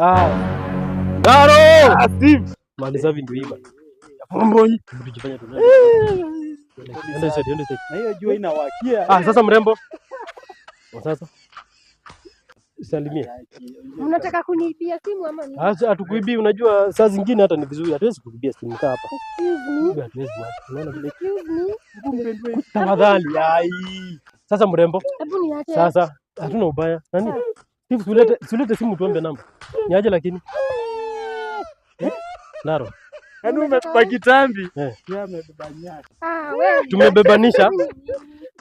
Ndaro! Steve. Maliza vindu hivi. Mbonyi. Tujifanye tu. Ndio sasa. Na hiyo jua inawakia. Sasa mrembo. Sasa. Salimia. Unataka kuniibia simu ama nini? Hatukuibii, unajua saa zingine hata ni vizuri. Hatuwezi kuibia simu hapa. Excuse me. Hatuwezi wacha. Unaona vile. Excuse me. Tafadhali. Sasa mrembo. Hebu niache. Sasa hatuna ubaya. Nani? Steve, sulete simu tuombe namba. Niaje lakini? Ndaro. Yaani umebeba kitambi. Yeye amebeba nyasi. Wewe. Tumebebanisha.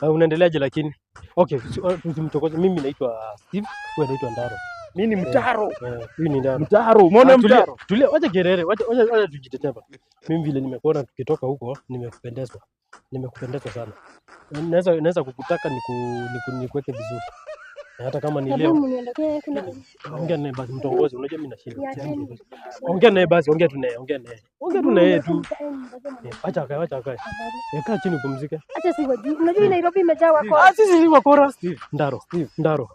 Unaendeleaje lakini? Okay, tusimchokoze. Mimi naitwa Steve, wewe unaitwa Ndaro. Mimi ni Mtaro. Huyu ni Ndaro. Mtaro, umeona Mtaro? Tulia, wacha kelele, wacha tujitetee. Mimi vile nimekuona tukitoka huko, nimekupendezwa sana. Naweza kukutaka nikuweke vizuzuri. Hata kama ni leo. Ongea naye basi mtongoze, unajua mimi nashinda. Ongea naye basi, ongea tu naye tu. Acha akae. Kaa chini upumzike. Acha si wajui. Unajua Nairobi imejaa wakora. Sisi si wakora. Ndaro.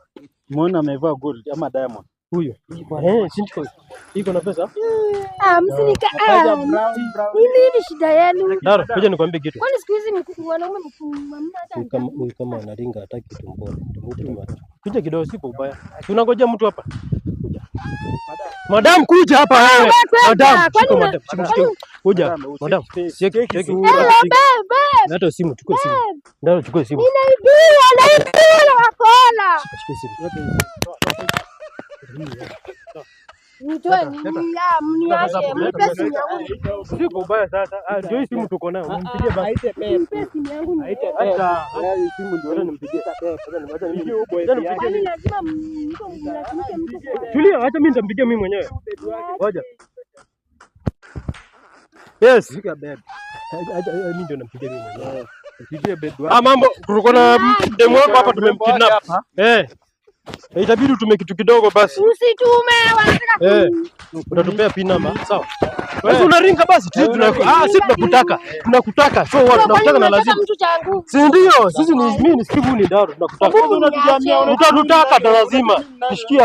Umeona amevaa gold ama diamond? Huyo. Sindio. Iko na pesa? Msinika. Nini shida yenu? Ndaro, ngoja nikwambie kitu. Kwani siku hizi wanaume mkumamna hata. Kama anaringa hataki tumbone. Kuja kidogo, sipo ubaya. Tunangojea mtu hapa. Madam, kuja hapa wewe. Madam, kuja. Madam, siweke. Hata simu, chukua simu. Ndaro, chukua simu. Naibiwa wakora. Chukua simu. Mniache, mpe simu yangu. Siko ubaya sasa. Ndio simu tuko nayo. Nimpigie basi. Mpe simu yangu. Acha. Simu ndio nimpigie. Lazima mtu. Tulia, acha mimi nitampigia mimi mwenyewe. Ngoja. Yes. Piga babe. Acha mimi ndio nampigia mimi mwenyewe. Pigie babe. Mambo, tuko na demo wako hapa tumemkidnap. Itabidi utume kitu kidogo basi. Usitume, wanataka utatupea pin number, sawa? Wewe unaringa basi, sisi tunakutaka. So what tunakutaka na lazima. Si ndio? Sisi ni mimi ni Steve ni Ndaro tunakutaka. Utatutaka na lazima. Nishikie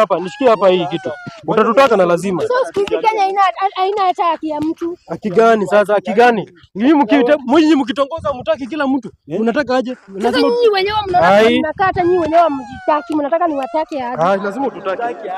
hapa hii kitu. Utatutaka na lazima. So siku Kenya haina hata haki ya mtu. Haki gani sasa? Haki gani? Nyinyi mkitongoza mtaki kila mtu. Unataka aje? Lazima nyinyi wenyewe mnaona mnakaa hata nyinyi wenyewe mjitaki, mnataka niwatake aje? Lazima ututake.